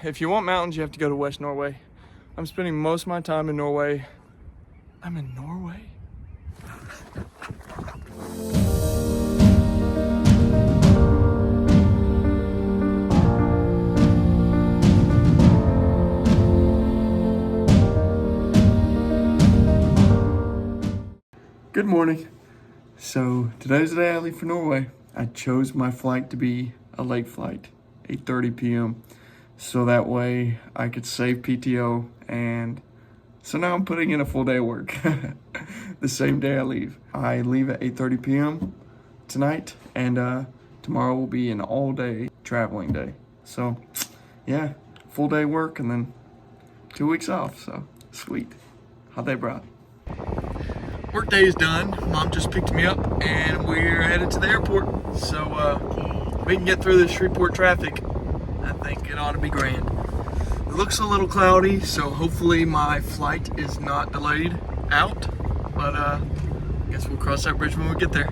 if you want mountains, you have to go to West Norway. I'm spending most of my time in Norway. I'm in Norway? Good morning. So today's the day I leave for Norway. I chose my flight to be a late flight, 8:30 p.m. So that way I could save PTO, and so now I'm putting in a full day of work the same day I leave. I leave at 8:30 p.m. tonight, and tomorrow will be an all-day traveling day. So yeah, full day work and then 2 weeks off, so sweet. How'd they brought? Work day is done. Mom just picked me up and we're headed to the airport. So we can get through this Shreveport traffic. I think it ought to be grand. It looks a little cloudy, so hopefully my flight is not delayed out. But I guess we'll cross that bridge when we get there.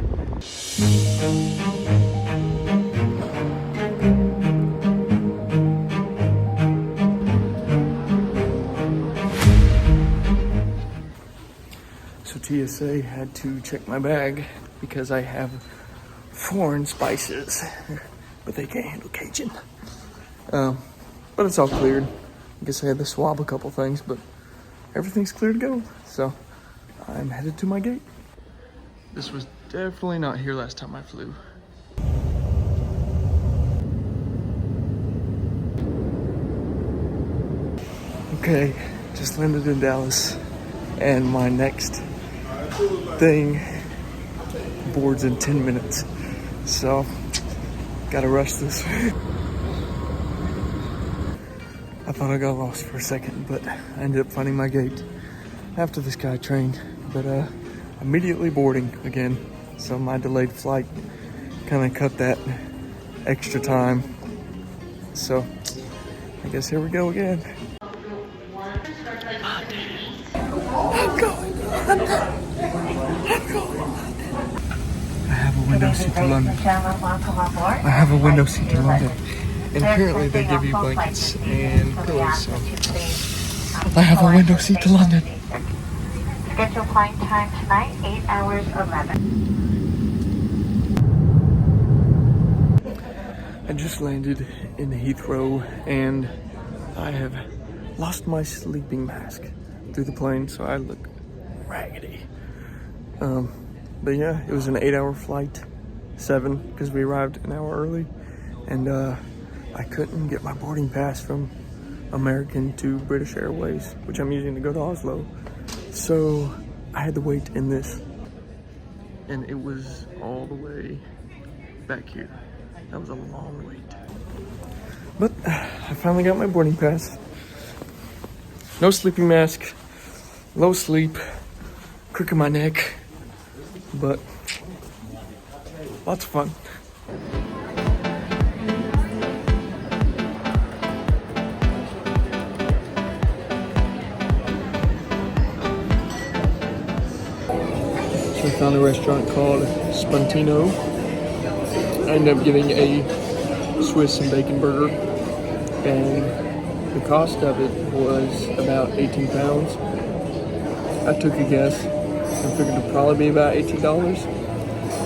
So TSA had to check my bag because I have foreign spices, but they can't handle Cajun. But it's all cleared. I guess I had to swab a couple things, but everything's clear to go. So I'm headed to my gate. This was definitely not here last time I flew. Okay, just landed in Dallas, and my next thing boards in 10 minutes. So gotta rush this. I thought I got lost for a second, but I ended up finding my gate after the SkyTrain, but immediately boarding again. So my delayed flight kind of cut that extra time. So I guess here we go again. I'm going to London. I'm going to London. I have a window seat to London. I have a window seat to London. And apparently they give you blankets and pillows, so I have a window seat to London. Scheduled flight time tonight, 8 hours 11. I just landed in Heathrow and I have lost my sleeping mask through the plane, so I look raggedy. But yeah, it was an 8-hour flight, 7, because we arrived an hour early, and I couldn't get my boarding pass from American to British Airways, which I'm using to go to Oslo. So I had to wait in this, and it was all the way back here. That was a long wait. But I finally got my boarding pass. No sleeping mask, low sleep, crook in my neck, but lots of fun. So I found a restaurant called Spuntino. I ended up getting a Swiss and bacon burger, and the cost of it was about 18 pounds. I took a guess and figured it'd probably be about $18.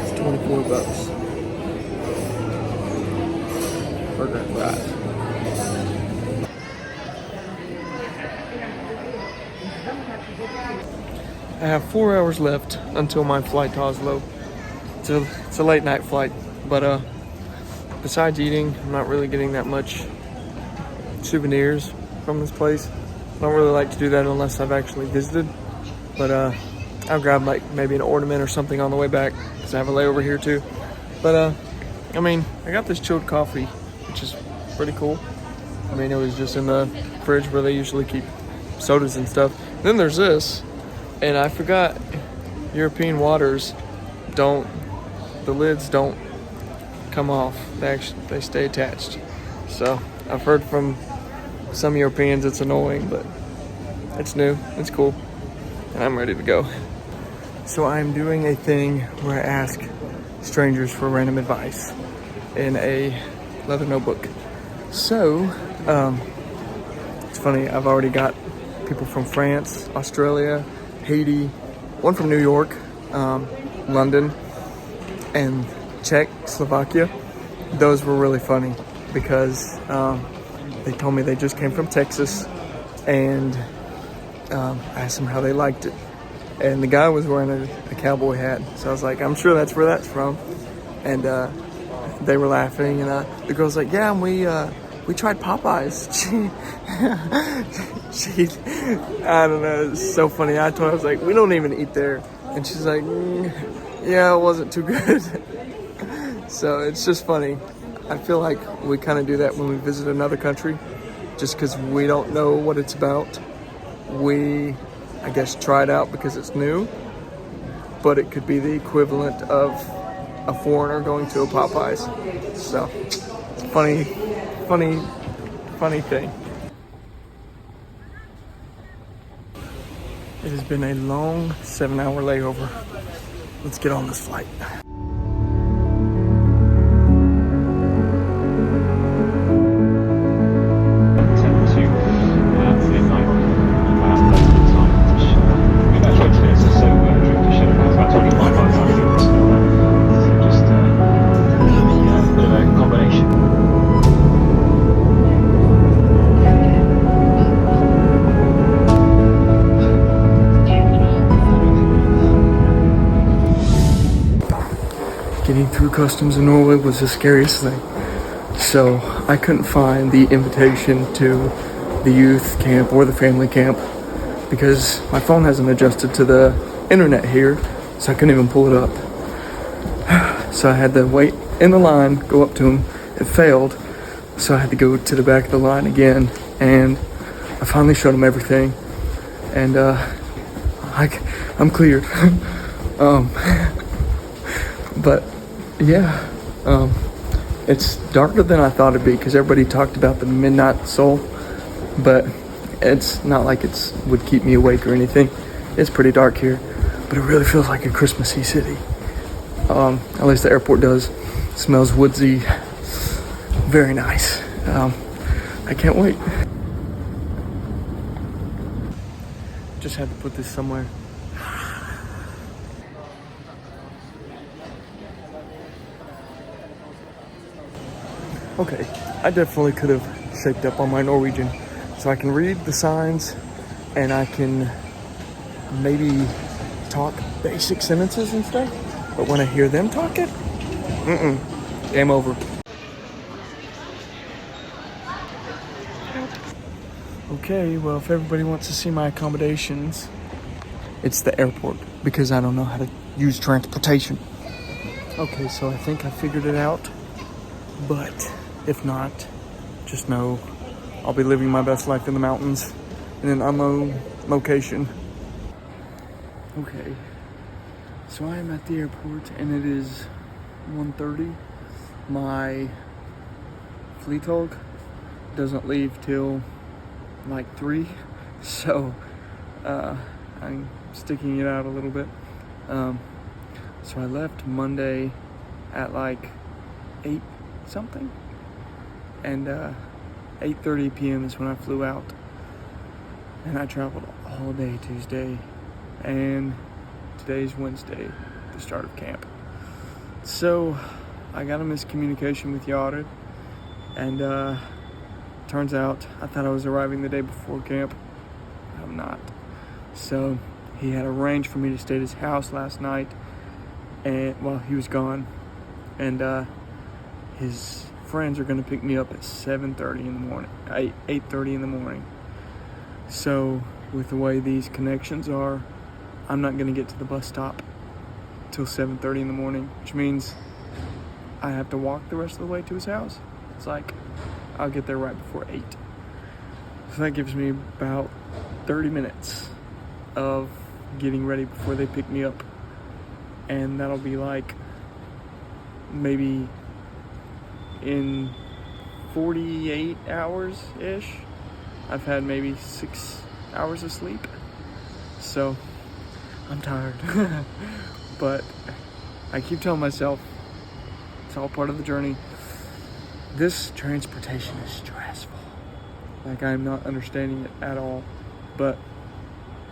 It's 24 bucks. Burger and fries. I have 4 hours left until my flight to Oslo. It's a late night flight, but besides eating, I'm not really getting that much souvenirs from this place. I don't really like to do that unless I've actually visited, but I'll grab like maybe an ornament or something on the way back because I have a layover here too. But I mean, I got this chilled coffee, which is pretty cool. I mean, it was just in the fridge where they usually keep sodas and stuff. Then there's this, and I forgot European waters the lids don't come off. They stay attached. So I've heard from some Europeans it's annoying, but it's new, it's cool, and I'm ready to go. So I'm doing a thing where I ask strangers for random advice in a leather notebook. So funny. I've already got people from France, Australia, Haiti, one from New York, London, and Czechoslovakia. Those were really funny because they told me they just came from Texas, and I asked them how they liked it. And the guy was wearing a cowboy hat, so I was like, I'm sure that's where that's from. And they were laughing, and the girl's like, yeah, and we tried Popeyes. she I don't know, it's so funny. I told her, I was like, we don't even eat there. And she's like, yeah, it wasn't too good. So it's just funny. I feel like we kind of do that when we visit another country, just because we don't know what it's about. We, I guess, try it out because it's new, but it could be the equivalent of a foreigner going to a Popeyes. So, funny thing. It has been a long 7-hour layover. Let's get on this flight. Getting through customs in Norway was the scariest thing. So I couldn't find the invitation to the youth camp or the family camp because my phone hasn't adjusted to the internet here, so I couldn't even pull it up. So I had to wait in the line, go up to them. It failed, so I had to go to the back of the line again, and I finally showed them everything, and I'm cleared. But yeah, it's darker than I thought it'd be because everybody talked about the midnight soul, but it's not like it would keep me awake or anything. It's pretty dark here, but it really feels like a Christmassy city. At least the airport does. It smells woodsy, very nice. I can't wait. Just had to put this somewhere. Okay, I definitely could have shaped up on my Norwegian, so I can read the signs and I can maybe talk basic sentences and stuff, but when I hear them talk it, game over. Okay, well, if everybody wants to see my accommodations, it's the airport because I don't know how to use transportation. Okay, so I think I figured it out, but if not, just know I'll be living my best life in the mountains in an unknown location. Okay, so I am at the airport and it is 1:30. My Flytog doesn't leave till like 3, so I'm sticking it out a little bit. So I left Monday at like 8 something, and 8:30 p.m. is when I flew out, and I traveled all day Tuesday, and today's Wednesday, the start of camp. So I got a miscommunication with Yara, and turns out I thought I was arriving the day before camp. I'm not. So he had arranged for me to stay at his house last night, and while he was gone, and his friends are going to pick me up at 7:30 in the morning, 8:30 in the morning. So with the way these connections are, I'm not going to get to the bus stop till 7:30 in the morning, which means I have to walk the rest of the way to his house. It's like I'll get there right before 8. So that gives me about 30 minutes of getting ready before they pick me up, and that'll be like maybe in 48 hours-ish. I've had maybe 6 hours of sleep, so I'm tired. But I keep telling myself it's all part of the journey. This transportation is stressful. Like, I'm not understanding it at all. But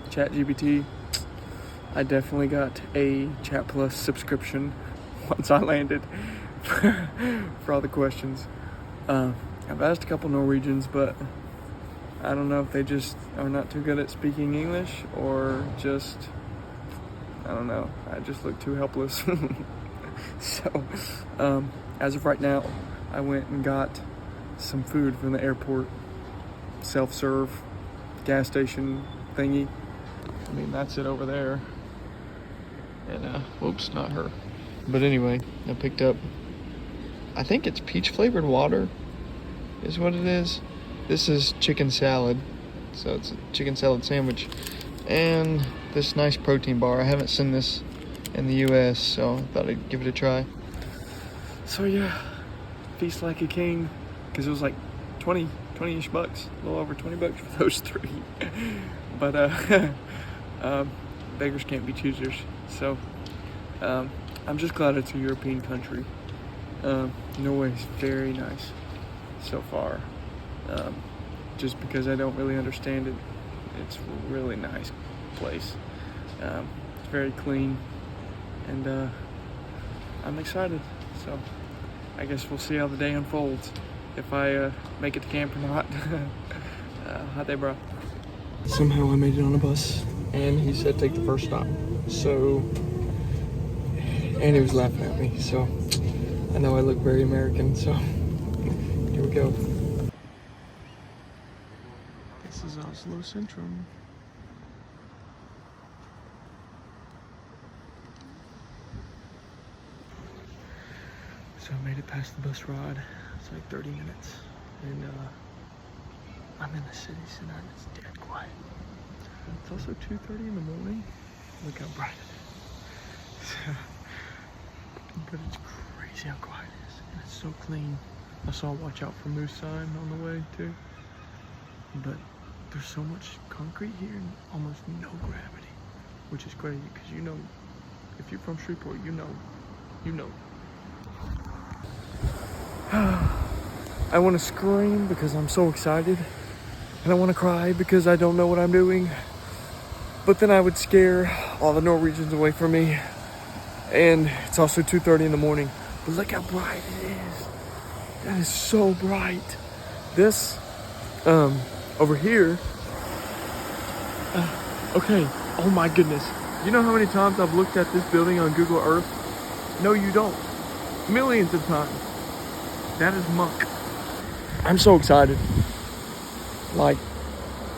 ChatGPT, I definitely got a Chat Plus subscription once I landed for all the questions. I've asked a couple Norwegians, but I don't know if they just are not too good at speaking English or just, I don't know, I just look too helpless. So, as of right now, I went and got some food from the airport self-serve gas station thingy. I mean, that's it over there. And, whoops, not her. But anyway, I picked up, I think it's peach flavored water is what it is. This is chicken salad. So it's a chicken salad sandwich. And this nice protein bar. I haven't seen this in the US, so I thought I'd give it a try. So yeah, feast like a king, because it was like 20-ish bucks, a little over 20 bucks for those three. But beggars can't be choosers. So I'm just glad it's a European country. Norway's very nice so far. Just because I don't really understand it, it's a really nice place. It's very clean, and I'm excited. So I guess we'll see how the day unfolds. If I make it to camp or not. Hot day, bro. Somehow I made it on a bus, and he said take the first stop. So, and he was laughing at me. So I know I look very American. So here we go. This is Oslo Centrum. So I made it past the bus ride. It's like 30 minutes. And I'm in the city center and it's dead quiet. It's also 2:30 in the morning. Look how bright it is. But it's crazy how quiet it is. And it's so clean. I saw a watch out for moose sign on the way too. But there's so much concrete here and almost no gravity, which is crazy because you know, if you're from Shreveport, you know. I want to scream because I'm so excited, and I want to cry because I don't know what I'm doing, but then I would scare all the Norwegians away from me, and it's also 2:30 in the morning, but look how bright it is. That is so bright. This, over here, okay, oh my goodness. You know how many times I've looked at this building on Google Earth? No, you don't. Millions of times. That is muck. I'm so excited. Like,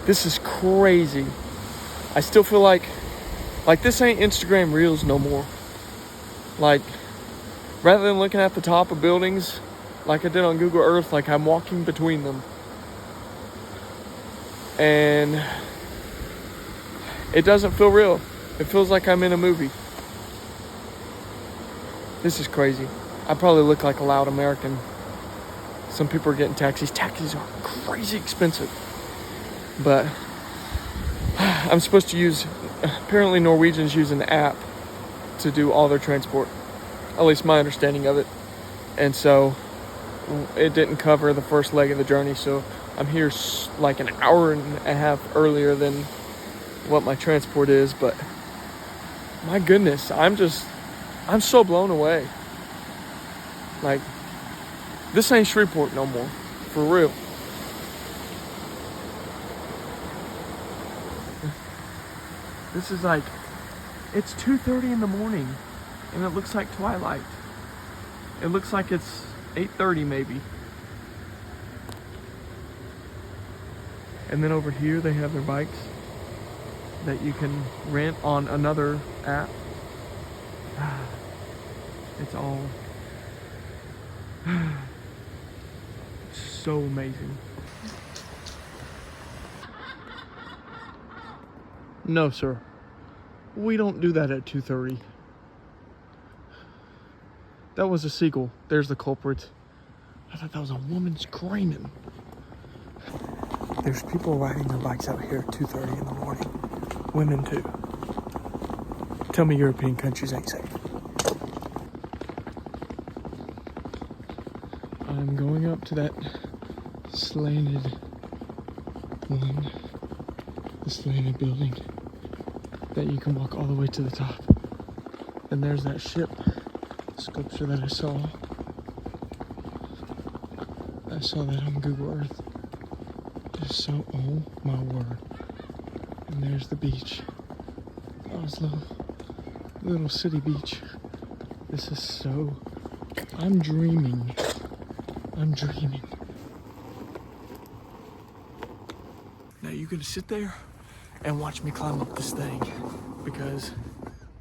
this is crazy. I still feel like this ain't Instagram Reels no more. Like, rather than looking at the top of buildings like I did on Google Earth, like I'm walking between them. And it doesn't feel real. It feels like I'm in a movie. This is crazy. I probably look like a loud American. Some people are getting taxis. Taxis are crazy expensive. But I'm supposed to use, apparently Norwegians use an app to do all their transport. At least my understanding of it. And so it didn't cover the first leg of the journey. So I'm here like an hour and a half earlier than what my transport is. But my goodness, I'm so blown away. Like, this ain't Shreveport no more, for real. This is like, it's 2:30 in the morning, and it looks like twilight. It looks like it's 8:30 maybe. And then over here they have their bikes that you can rent on another app. It's all so amazing. No, sir. We don't do that at 2:30. That was a seagull. There's the culprit. I thought that was a woman screaming. There's people riding their bikes out here at 2:30 in the morning. Women too. Tell me European countries ain't safe. I'm going up to that slanted one, this landed building that you can walk all the way to the top. And there's that ship sculpture that I saw. I saw that on Google Earth. Just so, oh my word. And there's the beach. Oslo, little city beach. This is so, I'm dreaming. I'm dreaming. Now you're gonna sit there and watch me climb up this thing, because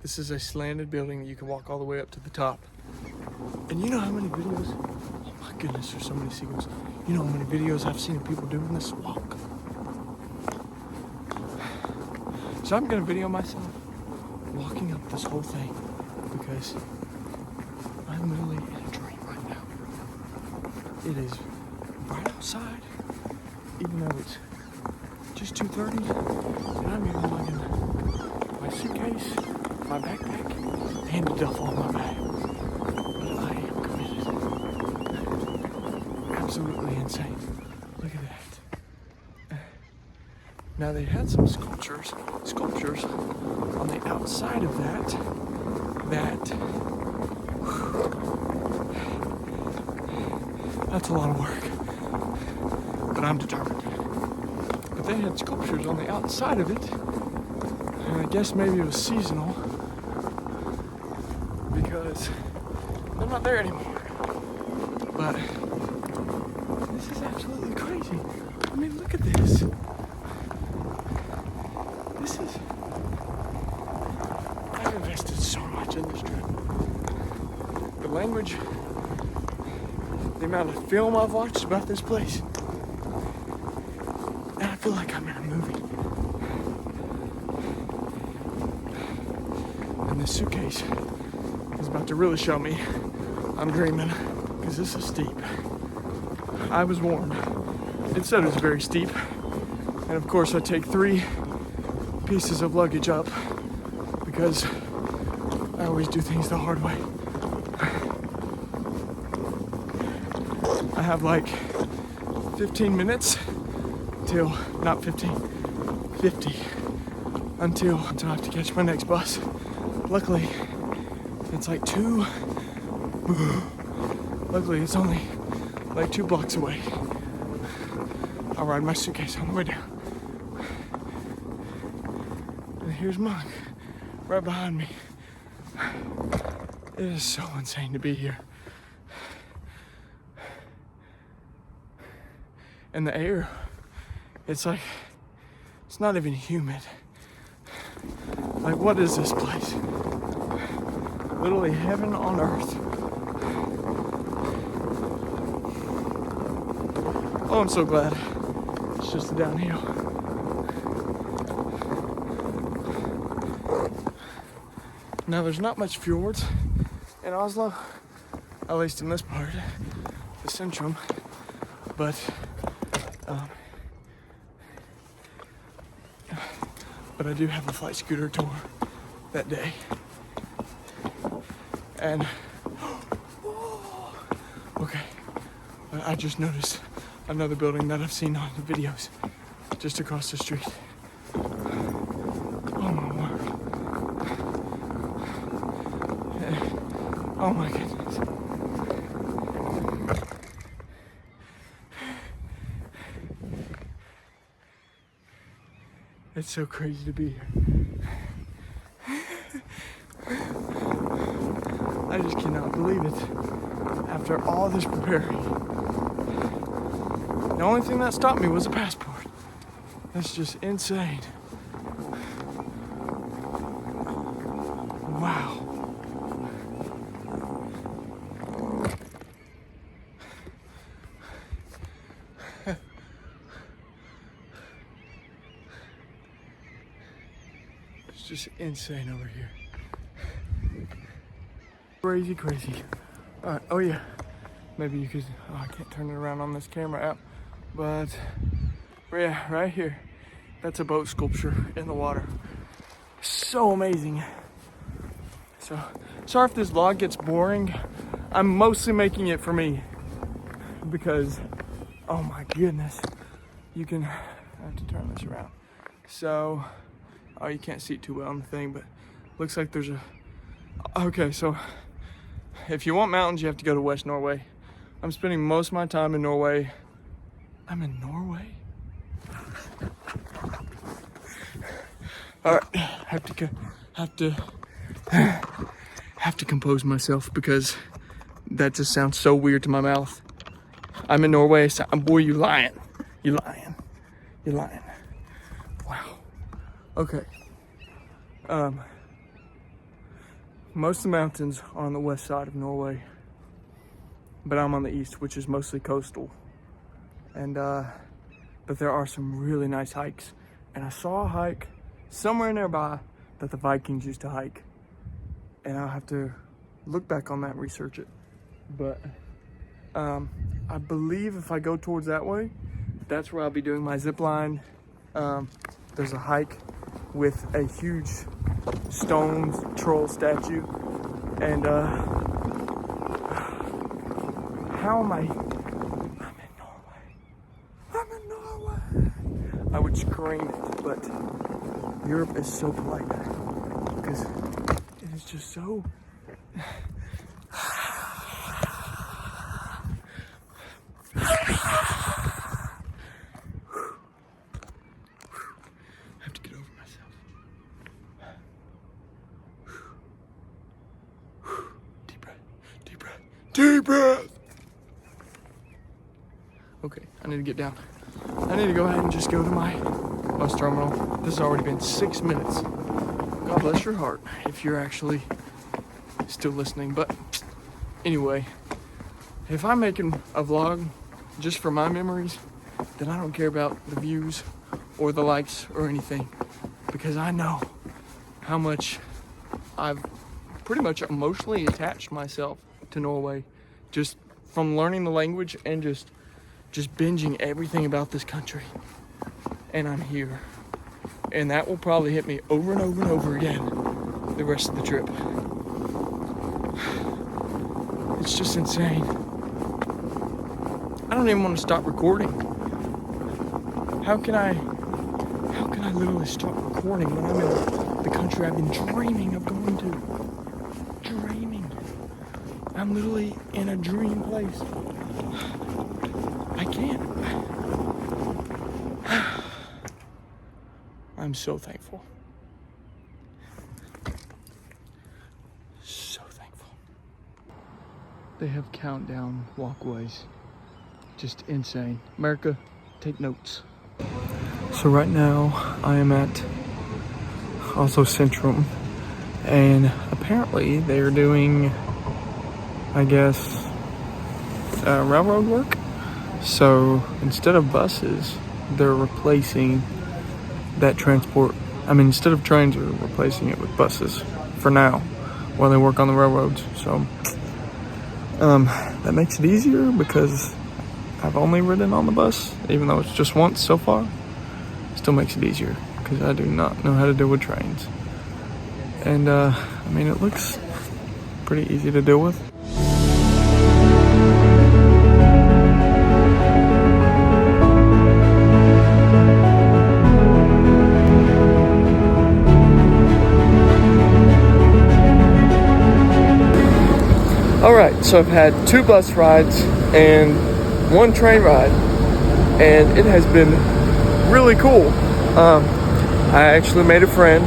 this is a slanted building that you can walk all the way up to the top. And you know how many videos, oh my goodness, there's so many seagulls. You know how many videos I've seen of people doing this walk. So I'm gonna video myself walking up this whole thing, because I'm really in a dream right now. It is right outside, even though it's just 2:30, and I'm even lugging my suitcase, my backpack, and the duffel on my back. But I am committed. Absolutely insane. Look at that. Now they had some sculptures on the outside of that that's a lot of work, but I'm determined. But they had sculptures on the outside of it, and I guess maybe it was seasonal because they're not there anymore. But this is absolutely crazy. I mean, look at this. I've invested so much in this trip. The language, the amount of film I've watched about this place. And I feel like I'm in a movie. And this suitcase is about to really show me I'm dreaming, because this is steep. I was warned. It said it was very steep. And of course I take 3 pieces of luggage up, because I always do things the hard way. I have like 15 minutes till, not 15, 50 until I have to catch my next bus. Luckily, it's like 2, luckily it's only like 2 blocks away. I'll ride my suitcase on the way down. And here's Monk, right behind me. It is so insane to be here. And the air, it's like, it's not even humid. Like, what is this place? Literally heaven on earth. Oh, I'm so glad it's just a downhill. Now, there's not much fjords in Oslo, at least in this part, the Centrum, but I do have a flight scooter tour that day, and okay, I just noticed another building that I've seen on the videos just across the street. Oh my word. Oh my goodness. It's so crazy to be here. I just cannot believe it. After all this preparing, the only thing that stopped me was a passport. That's just insane. Wow. It's just insane over here. Crazy, crazy. All right, oh yeah. Maybe you could, oh, I can't turn it around on this camera app, but yeah, right here. That's a boat sculpture in the water. So amazing. So, sorry if this vlog gets boring. I'm mostly making it for me because, oh my goodness, you can I have to turn this around. So, oh, you can't see it too well on the thing, but looks like there's a, okay, so if you want mountains, you have to go to West Norway. I'm spending most of my time in Norway. I'm in Norway? All right, have to compose myself because that just sounds so weird to my mouth. I'm in Norway. So, boy, you lying. You lying. You lying. Wow. Okay. Most of the mountains are on the west side of Norway, but I'm on the east, which is mostly coastal. And but there are some really nice hikes. And I saw a hike somewhere nearby that the Vikings used to hike. And I'll have to look back on that and research it. But I believe if I go towards that way, that's where I'll be doing my zip line. There's a hike with a huge stone troll statue. And how am I? I'm in Norway. I'm in Norway. I would scream it, but Europe is so polite because it is just so. I have to get over myself. Deep breath, deep breath, deep breath. Okay, I need to get down. I need to go ahead and just go to my bus terminal. This has already been 6 minutes. God bless your heart if you're actually still listening. But anyway, if I'm making a vlog just for my memories, then I don't care about the views or the likes or anything, because I know how much I've pretty much emotionally attached myself to Norway, just from learning the language and just binging everything about this country. And I'm here, and that will probably hit me over and over and over again the rest of the trip. It's just insane. I don't even want to stop recording. How can I literally stop recording when I'm in the country I've been dreaming of going to? Dreaming. I'm literally in a dream place. I can't. I'm so thankful. So thankful. They have countdown walkways. Just insane. America, take notes. So right now I am at also Centrum, and apparently they are doing, I guess, railroad work. So instead of buses, they're replacing that transport. I mean, instead of trains, they're replacing it with buses for now while they work on the railroads. So that makes it easier because I've only ridden on the bus, even though it's just once so far. Still makes it easier because I do not know how to deal with trains. And I mean, it looks pretty easy to deal with. All right, so I've had 2 bus rides and 1 train ride, and it has been really cool. I actually made a friend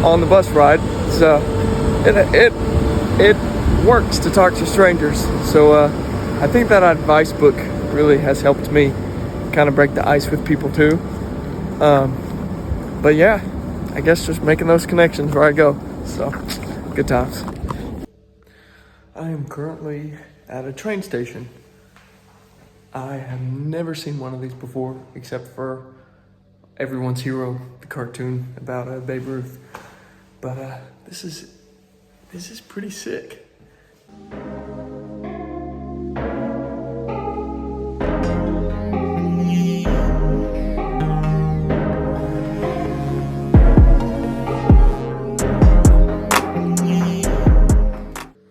on the bus ride, so it works to talk to strangers. So I think that advice book really has helped me kind of break the ice with people too. But yeah, I guess just making those connections where I go. So good times. I am currently at a train station. I have never seen one of these before, except for Everyone's Hero, the cartoon about Babe Ruth. But this is pretty sick.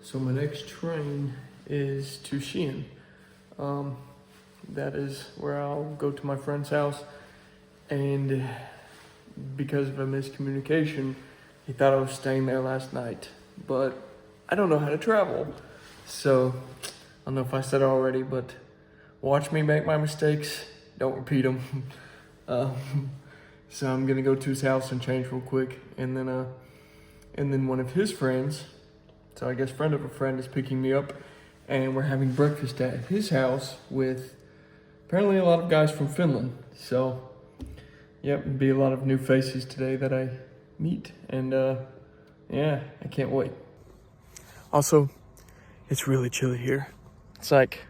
So my next train is to Skien. That is where I'll go to my friend's house and because of a miscommunication, he thought I was staying there last night, but I don't know how to travel. So, I don't know if I said it already, but watch me make my mistakes, don't repeat them. So I'm gonna go to his house and change real quick, and then one of his friends, so I guess friend of a friend, is picking me up, and we're having breakfast at his house with apparently a lot of guys from Finland. So, yep, be a lot of new faces today that I meet, and yeah, I can't wait. Also, it's really chilly here. It's like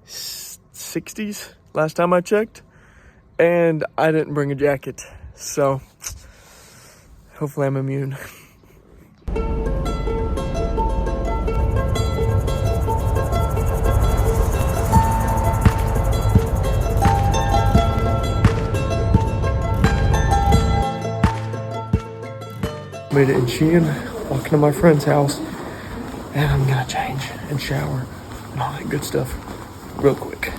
60s last time I checked, and I didn't bring a jacket, so hopefully I'm immune. Made it in Shein, walking to my friend's house, and I'm gonna change and shower and all that good stuff real quick.